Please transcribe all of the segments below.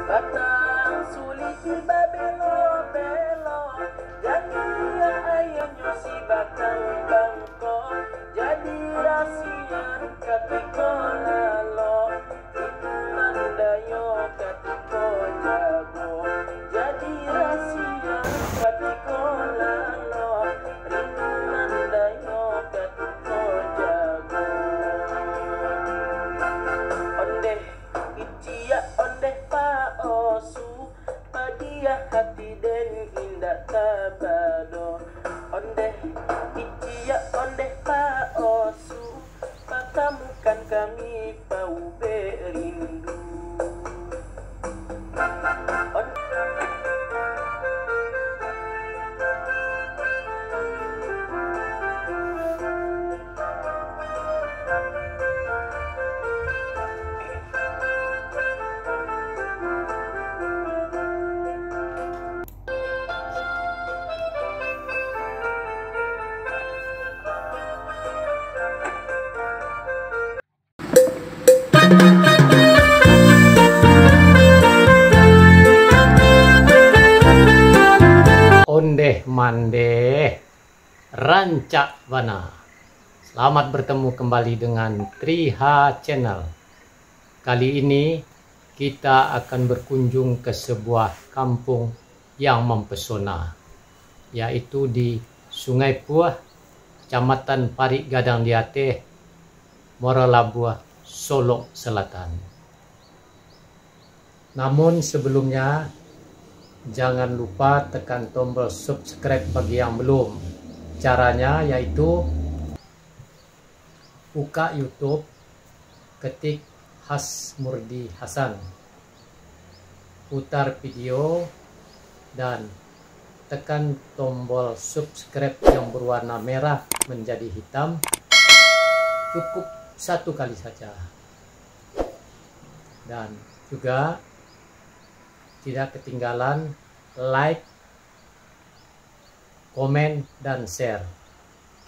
Batang sulit tiba belo-belo, jadi ya ayahnya si batang bangko, jadi rasian katiko lalo, itu mandayo katiko jago, jadi rasian katiko lalo, itu mandayo katiko jago. Ondeh icia ondeh pa osu, padia hati den indah tabado. Ondeh icia ondeh pa osu, pakamukan kami pau berindu. Ondeh mandeh rancak wana. Selamat bertemu kembali dengan Triha Channel. Kali ini kita akan berkunjung ke sebuah kampung yang mempesona, yaitu di Sungai Puah, Kecamatan Parik Gadang Diatih, Muara Labuh, Solok Selatan. Namun sebelumnya, jangan lupa tekan tombol subscribe bagi yang belum. Caranya yaitu buka YouTube, ketik Hasmurdi Hasan, putar video dan tekan tombol subscribe yang berwarna merah menjadi hitam. Cukup satu kali saja. Dan juga tidak ketinggalan like, komen, dan share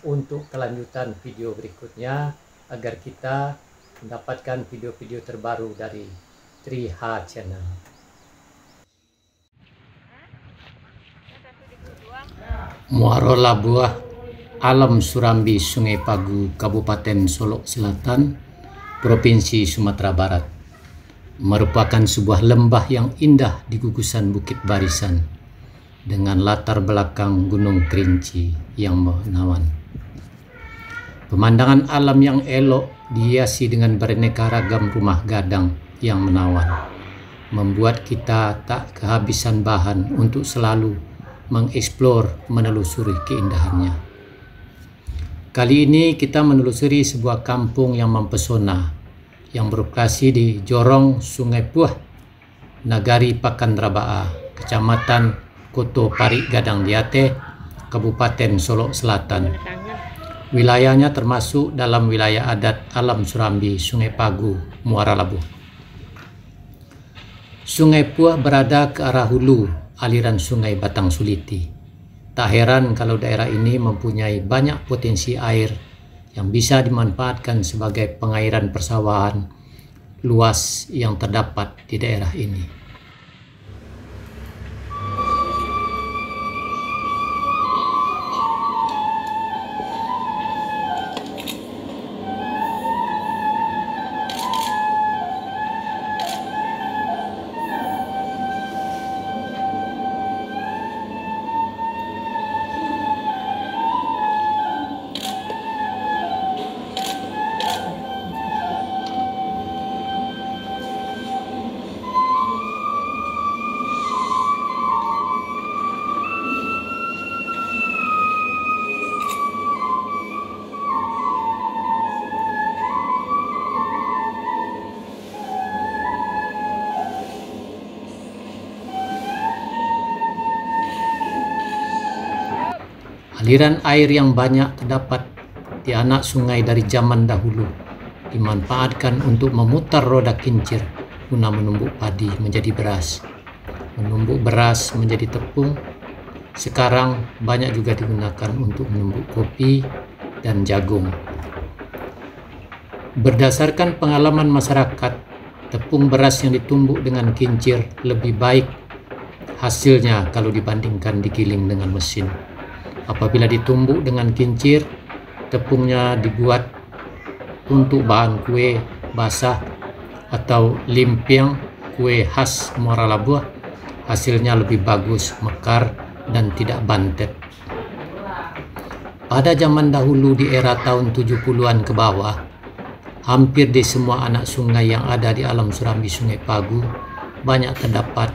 untuk kelanjutan video berikutnya agar kita mendapatkan video-video terbaru dari Triha Channel. Muara Labuh, Alam Surambi, Sungai Pagu, Kabupaten Solok Selatan, Provinsi Sumatera Barat, merupakan sebuah lembah yang indah di gugusan Bukit Barisan dengan latar belakang Gunung Kerinci yang menawan. Pemandangan alam yang elok dihiasi dengan beraneka ragam rumah gadang yang menawan, membuat kita tak kehabisan bahan untuk selalu mengeksplor, menelusuri keindahannya. Kali ini kita menelusuri sebuah kampung yang mempesona yang berlokasi di Jorong Sungai Puah, Nagari Pakan Rabaa, Kecamatan Koto Parik Gadang Diatih, Kabupaten Solok Selatan. Wilayahnya termasuk dalam wilayah adat Alam Surambi, Sungai Pagu, Muara Labuh. Sungai Puah berada ke arah hulu aliran Sungai Batang Suliti. Tak heran kalau daerah ini mempunyai banyak potensi air yang bisa dimanfaatkan sebagai pengairan persawahan luas yang terdapat di daerah ini. Aliran air yang banyak terdapat di anak sungai dari zaman dahulu dimanfaatkan untuk memutar roda kincir guna menumbuk padi menjadi beras, menumbuk beras menjadi tepung. Sekarang banyak juga digunakan untuk menumbuk kopi dan jagung. Berdasarkan pengalaman masyarakat tepung beras yang ditumbuk dengan kincir lebih baik hasilnya kalau dibandingkan digiling dengan mesin. Apabila ditumbuk dengan kincir, tepungnya dibuat untuk bahan kue basah atau limpiang, kue khas Muara Labuh, hasilnya lebih bagus, mekar, dan tidak bantet. Pada zaman dahulu di era tahun 70-an ke bawah, hampir di semua anak sungai yang ada di alam Surambi Sungai Pagu banyak terdapat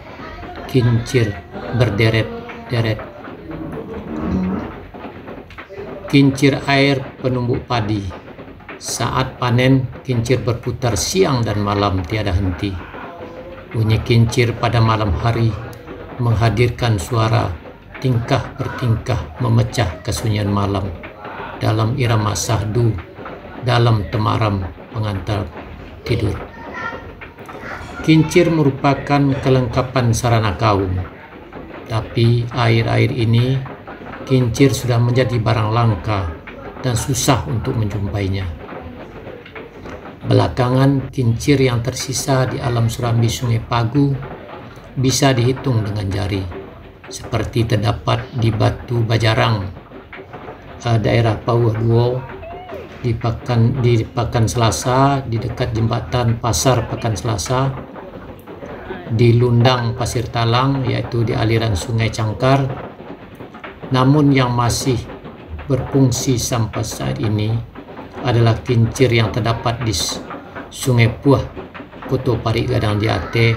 kincir berderet-deret. Kincir air penumbuk padi. Saat panen, kincir berputar siang dan malam tiada henti. Bunyi kincir pada malam hari menghadirkan suara tingkah bertingkah memecah kesunyian malam dalam irama sahdu, dalam temaram pengantar tidur. Kincir merupakan kelengkapan sarana kaum, tapi air-air ini kincir sudah menjadi barang langka dan susah untuk menjumpainya. Belakangan, kincir yang tersisa di alam Surambi Sungai Pagu bisa dihitung dengan jari, seperti terdapat di Batu Bajarang, daerah Pauh Duo, di Pakan Selasa, di dekat jembatan Pasar Pakan Selasa, di Lundang Pasir Talang, yaitu di aliran Sungai Cangkar. Namun yang masih berfungsi sampai saat ini adalah kincir yang terdapat di Sungai Puah, Koto Parik Gadang Jati,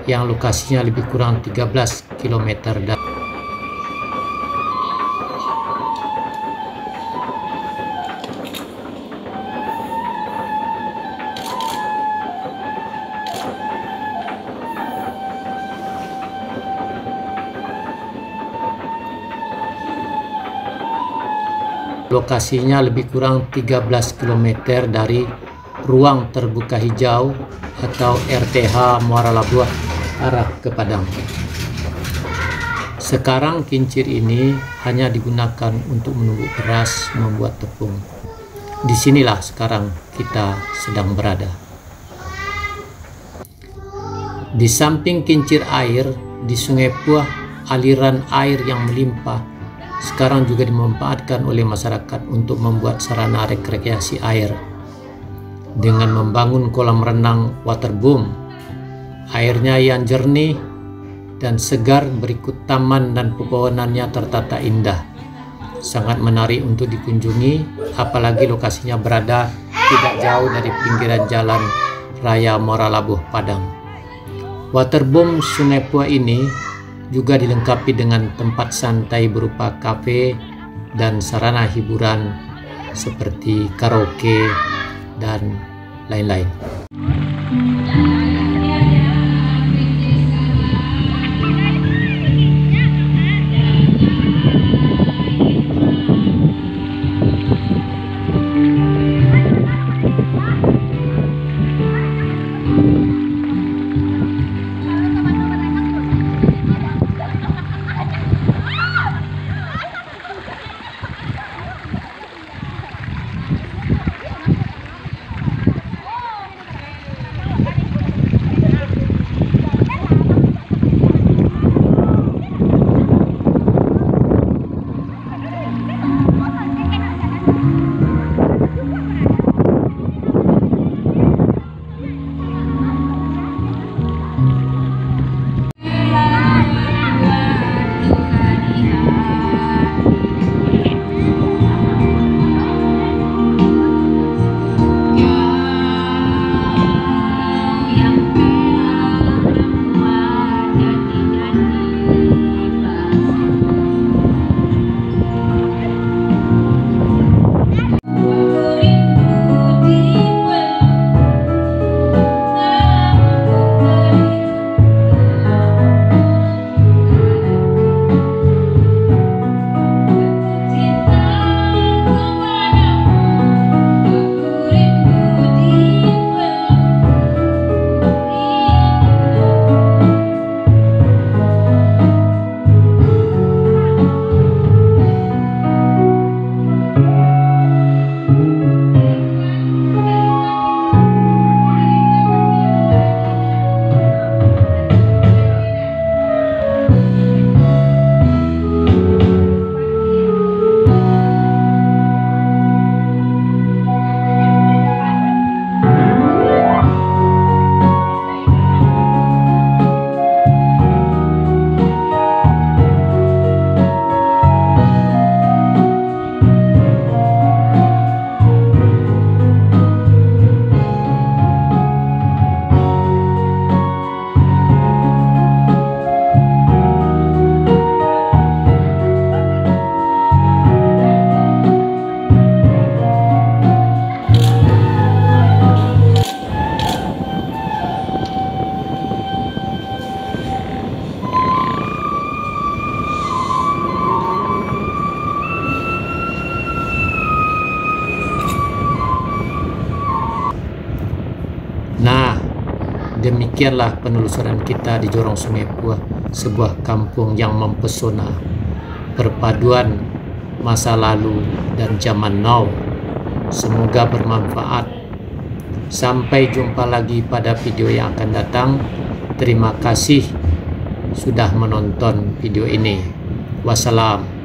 yang lokasinya lebih kurang 13 km dari km dari ruang terbuka hijau atau RTH Muara Labuh arah ke Padang. Sekarang kincir ini hanya digunakan untuk menumbuk beras, membuat tepung. Disinilah sekarang kita sedang berada. Di samping kincir air, di Sungai Puah, aliran air yang melimpah sekarang juga dimanfaatkan oleh masyarakat untuk membuat sarana rekreasi air dengan membangun kolam renang waterboom. Airnya yang jernih dan segar, berikut taman dan pepohonannya tertata indah, sangat menarik untuk dikunjungi, apalagi lokasinya berada tidak jauh dari pinggiran jalan raya Muara Labuh Padang. Waterboom Sungai Puah ini juga dilengkapi dengan tempat santai berupa kafe dan sarana hiburan seperti karaoke dan lain-lain. Demikianlah penelusuran kita di Jorong Sungai Puah, sebuah kampung yang mempesona, perpaduan masa lalu dan zaman now. Semoga bermanfaat. Sampai jumpa lagi pada video yang akan datang. Terima kasih sudah menonton video ini. Wassalam.